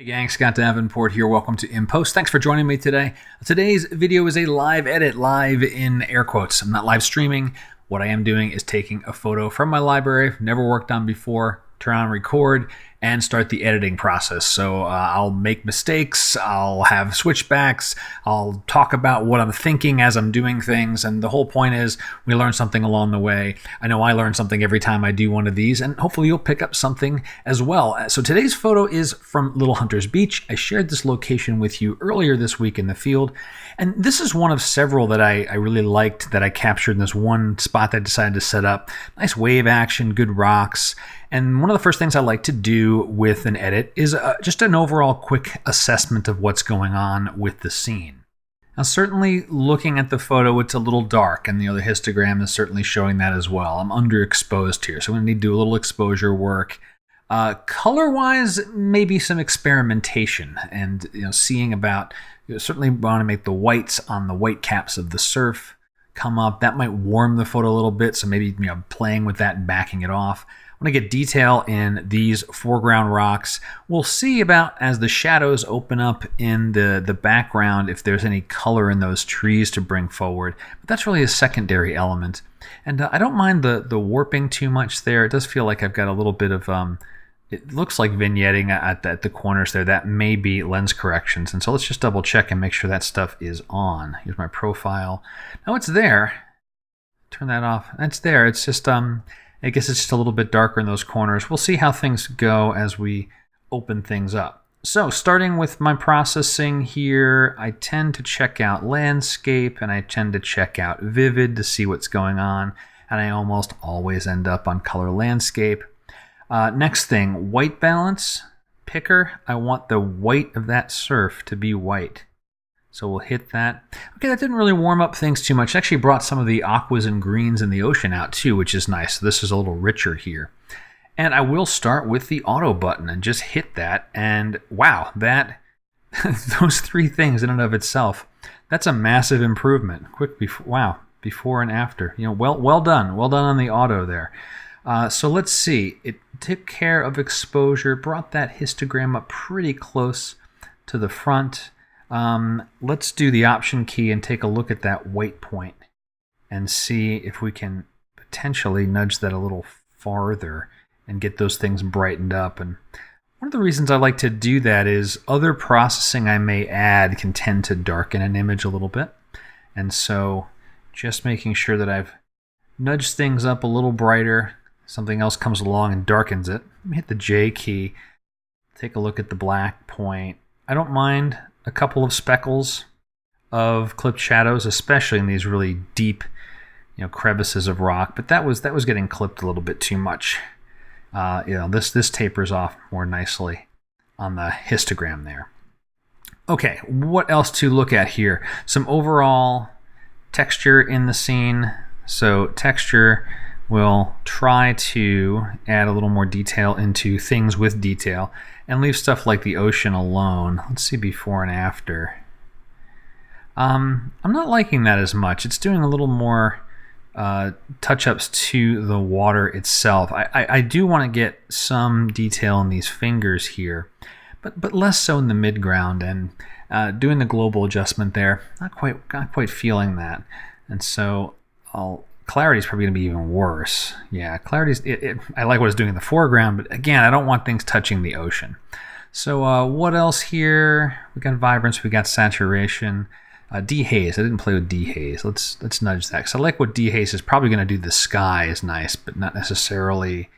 Hey gang, Scott Davenport here. Welcome to In Post. Thanks for joining me today. Today's video is a live edit, live in air quotes. I'm not live streaming. What I am doing is taking a photo from my library, never worked on before, turn on record, and start the editing process. So I'll make mistakes, I'll have switchbacks, I'll talk about what I'm thinking as I'm doing things, and the whole point is we learn something along the way. I know I learn something every time I do one of these, and hopefully you'll pick up something as well. So today's photo is from Little Hunters Beach. I shared this location with you earlier this week in the field, and this is one of several that I really liked that I captured in this one spot that I decided to set up. Nice wave action, good rocks. And one of the first things I like to do with an edit is just an overall quick assessment of what's going on with the scene. Now, certainly looking at the photo, it's a little dark, and the histogram is certainly showing that as well. I'm underexposed here, so I'm going to need to do a little exposure work. Color-wise, maybe some experimentation, and seeing about. Certainly want to make the whites on the white caps of the surf come up. That might warm the photo a little bit, so maybe playing with that and backing it off. I want to get detail in these foreground rocks. We'll see about as the shadows open up in the background if there's any color in those trees to bring forward. But that's really a secondary element. And I don't mind the warping too much there. It does feel like I've got a little bit of, it looks like vignetting at the corners there. That may be lens corrections. And so let's just double check and make sure that stuff is on. Here's my profile. Now it's there. Turn that off. It's there. It's just, I guess it's just a little bit darker in those corners. We'll see how things go as we open things up. So starting with my processing here, I tend to check out landscape and I tend to check out vivid to see what's going on. And I almost always end up on color landscape. Next thing, white balance. Picker, I want the white of that surf to be white. So we'll hit that. Okay, that didn't really warm up things too much. It actually brought some of the aquas and greens in the ocean out too, which is nice. So this is a little richer here. And I will start with the auto button and just hit that. And wow, that those three things in and of itself, that's a massive improvement. Before and after. Well done. Well done on the auto there. So let's see. It took care of exposure, brought that histogram up pretty close to the front. Let's do the option key and take a look at that white point and see if we can potentially nudge that a little farther and get those things brightened up. And one of the reasons I like to do that is other processing I may add can tend to darken an image a little bit. And so just making sure that I've nudged things up a little brighter, something else comes along and darkens it. Let me hit the J key, take a look at the black point. I don't mind a couple of speckles of clipped shadows, especially in these really deep, crevices of rock. But that was getting clipped a little bit too much. This tapers off more nicely on the histogram there. Okay, what else to look at here? Some overall texture in the scene. So texture, we'll try to add a little more detail into things with detail and leave stuff like the ocean alone. Let's see before and after. I'm not liking that as much. It's doing a little more touch-ups to the water itself. I do want to get some detail in these fingers here, but less so in the midground, and doing the global adjustment there, not quite feeling that. And so clarity is probably going to be even worse. Yeah, clarity's. I like what it's doing in the foreground, but again, I don't want things touching the ocean. So what else here? We got vibrance, we got saturation, dehaze. I didn't play with dehaze. Let's nudge that because I like what dehaze is probably going to do. The sky is nice, but not necessarily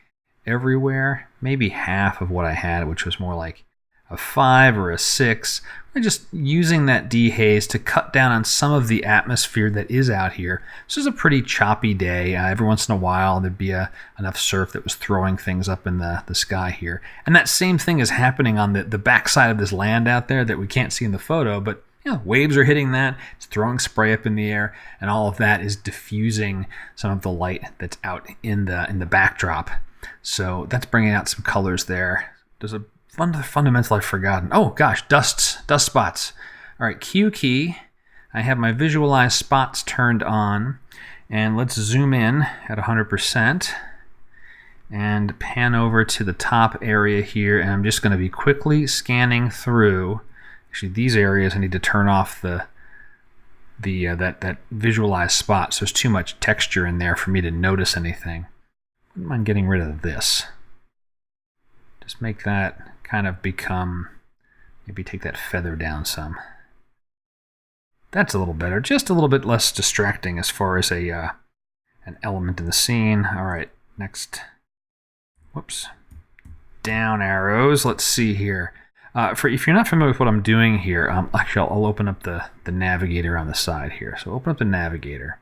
everywhere. Maybe half of what I had, which was more like a 5 or a 6. We're just using that dehaze to cut down on some of the atmosphere that is out here. This is a pretty choppy day. Every once in a while there'd be enough surf that was throwing things up in the sky here. And that same thing is happening on the backside of this land out there that we can't see in the photo, but waves are hitting that, it's throwing spray up in the air, and all of that is diffusing some of the light that's out in the backdrop. So that's bringing out some colors there. There's a fundamental I've forgotten. Oh gosh, dust spots. All right, Q key. I have my visualize spots turned on, and let's zoom in at 100%. and pan over to the top area here, and I'm just going to be quickly scanning through. Actually, these areas I need to turn off that visualized spot, so there's too much texture in there for me to notice anything. I wouldn't mind getting rid of this. Just make that kind of become, maybe take that feather down some. That's a little better, just a little bit less distracting as far as an element in the scene. All right, next. Whoops. Down arrows. Let's see here. If you're not familiar with what I'm doing here, actually I'll open up the navigator on the side here. So open up the navigator.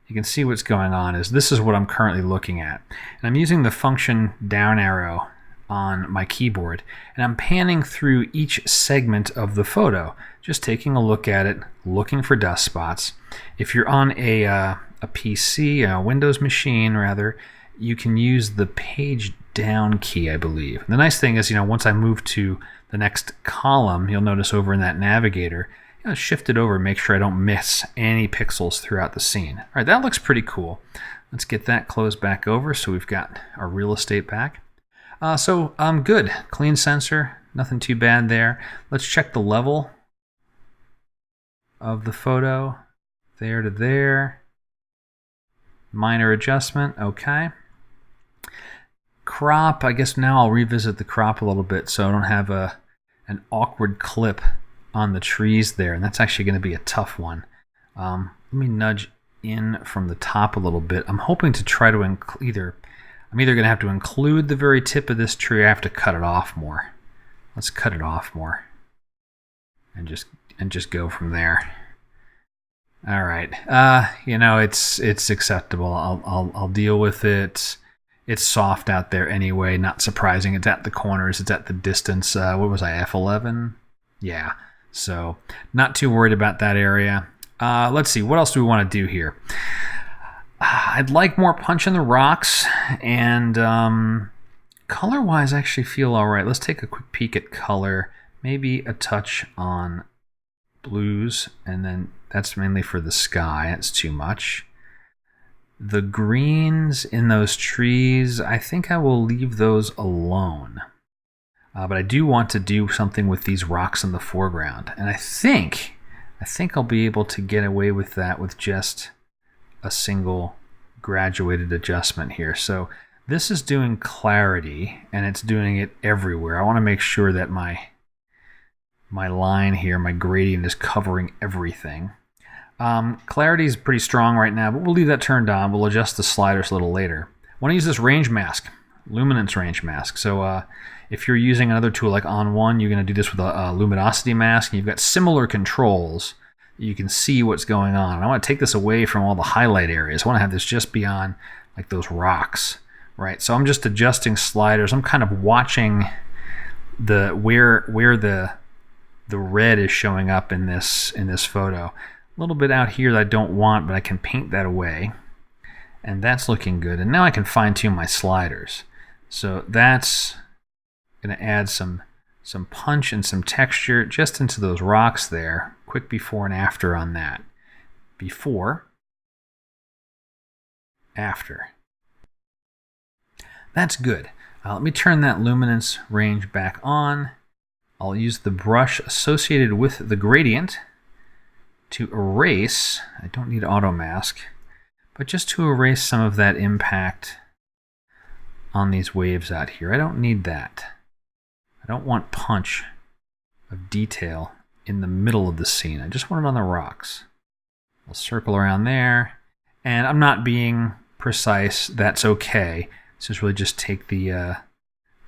You can see what's going on. This is what I'm currently looking at. And I'm using the function down arrow on my keyboard, and I'm panning through each segment of the photo, just taking a look at it, looking for dust spots. If you're on a PC, a Windows machine rather, you can use the page down key, I believe. And the nice thing is, once I move to the next column, you'll notice over in that navigator, shift it over, make sure I don't miss any pixels throughout the scene. All right, that looks pretty cool. Let's get that closed back over so we've got our real estate back. So good. Clean sensor, nothing too bad there. Let's check the level of the photo. There to there. Minor adjustment, okay. Crop, I guess now I'll revisit the crop a little bit so I don't have an awkward clip on the trees there, and that's actually going to be a tough one. Let me nudge in from the top a little bit. I'm hoping to try to I'm either going to have to include the very tip of this tree or I have to cut it off more. Let's cut it off more and just go from there. All right, it's acceptable. I'll deal with it. It's soft out there anyway. Not surprising. It's at the corners. It's at the distance. What was I, F11? Yeah. So not too worried about that area. Let's see. What else do we want to do here? I'd like more punch in the rocks, and color-wise, I actually feel all right. Let's take a quick peek at color. Maybe a touch on blues, and then that's mainly for the sky. That's too much. The greens in those trees, I think I will leave those alone. But I do want to do something with these rocks in the foreground. And I think I'll be able to get away with that with just a single graduated adjustment here. So this is doing clarity, and it's doing it everywhere. I want to make sure that my line here, my gradient, is covering everything. Clarity is pretty strong right now, but we'll leave that turned on. We'll adjust the sliders a little later. I want to use this range mask, luminance range mask. So if you're using another tool like On1, you're going to do this with a luminosity mask, and you've got similar controls. You can see what's going on. And I want to take this away from all the highlight areas. I want to have this just be on like those rocks, right? So I'm just adjusting sliders. I'm kind of watching where the red is showing up in this photo. A little bit out here that I don't want, but I can paint that away. And that's looking good. And now I can fine tune my sliders. So that's going to add some punch and some texture just into those rocks there. Quick before and after on that. Before, after. That's good. Let me turn that luminance range back on. I'll use the brush associated with the gradient to erase. I don't need auto mask, but just to erase some of that impact on these waves out here. I don't need that. I don't want punch of detail in the middle of the scene. I just want it on the rocks. I'll circle around there, and I'm not being precise. That's okay. So it's really just take the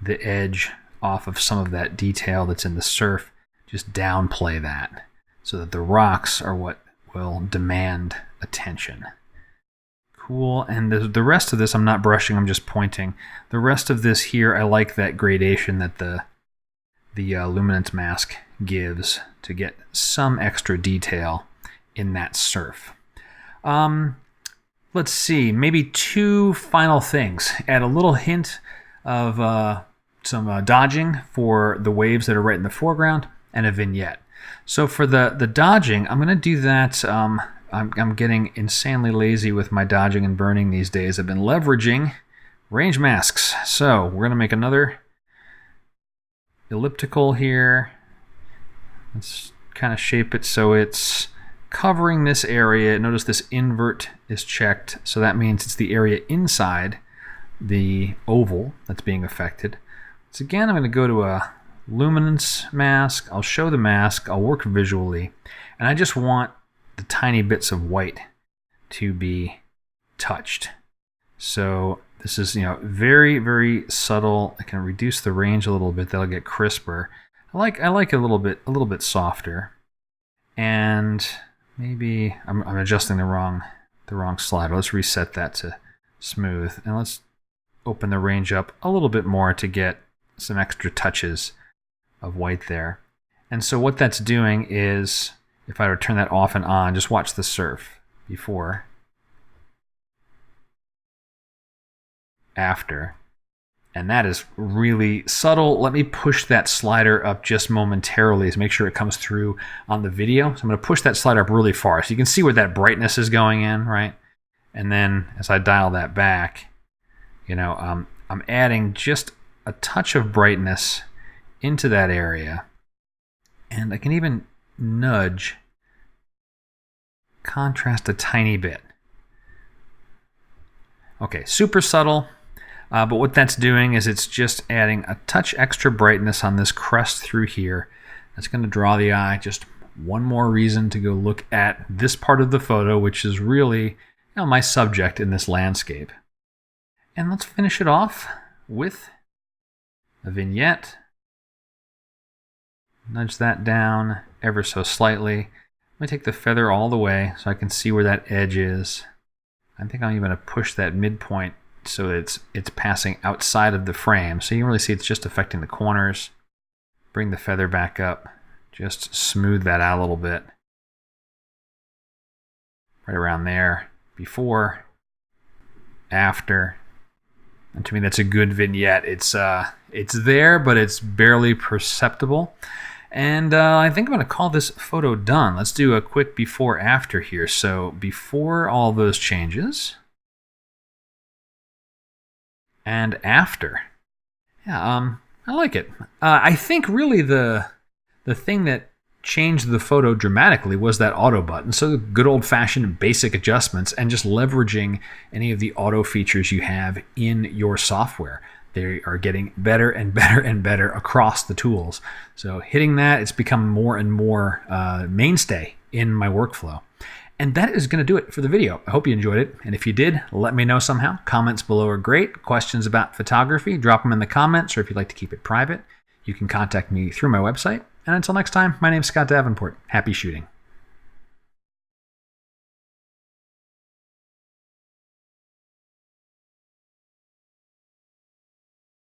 edge off of some of that detail that's in the surf. Just downplay that so that the rocks are what will demand attention. Cool. And the rest of this, I'm not brushing, I'm just pointing. The rest of this here, I like that gradation that the luminance mask gives to get some extra detail in that surf. Let's see, maybe two final things. Add a little hint of some dodging for the waves that are right in the foreground, and a vignette. So for the dodging, I'm going to do that. I'm getting insanely lazy with my dodging and burning these days. I've been leveraging range masks. So we're going to make another elliptical here. Let's kind of shape it so it's covering this area. Notice this invert is checked, so that means it's the area inside the oval that's being affected. So again, I'm going to go to a luminance mask. I'll show the mask. I'll work visually, and I just want the tiny bits of white to be touched. So this is, very, very subtle. I can reduce the range a little bit. That'll get crisper. I like it a little bit softer. And maybe I'm adjusting the wrong slider. Let's reset that to smooth, and let's open the range up a little bit more to get some extra touches of white there. And so what that's doing is, if I were to turn that off and on, just watch the surf before, after. And that is really subtle. Let me push that slider up just momentarily to make sure it comes through on the video. So I'm going to push that slider up really far so you can see where that brightness is going in, right? And then as I dial that back, I'm adding just a touch of brightness into that area. And I can even nudge contrast a tiny bit. Okay, super subtle. But what that's doing is it's just adding a touch extra brightness on this crest through here. That's going to draw the eye. Just one more reason to go look at this part of the photo, which is really my subject in this landscape. And let's finish it off with a vignette. Nudge that down ever so slightly. Let me take the feather all the way so I can see where that edge is. I think I'm even going to push that midpoint so that it's passing outside of the frame. So you can really see it's just affecting the corners. Bring the feather back up. Just smooth that out a little bit. Right around there. Before. After. And to me, that's a good vignette. It's there, but it's barely perceptible. And I think I'm going to call this photo done. Let's do a quick before-after here. So before all those changes, and after. Yeah, I like it. I think really the thing that changed the photo dramatically was that auto button. So good old-fashioned basic adjustments and just leveraging any of the auto features you have in your software. They are getting better and better and better across the tools. So hitting that, it's become more and more mainstay in my workflow. And that is going to do it for the video. I hope you enjoyed it. And if you did, let me know somehow. Comments below are great. Questions about photography, drop them in the comments, or if you'd like to keep it private, you can contact me through my website. And until next time, my name's Scott Davenport. Happy shooting.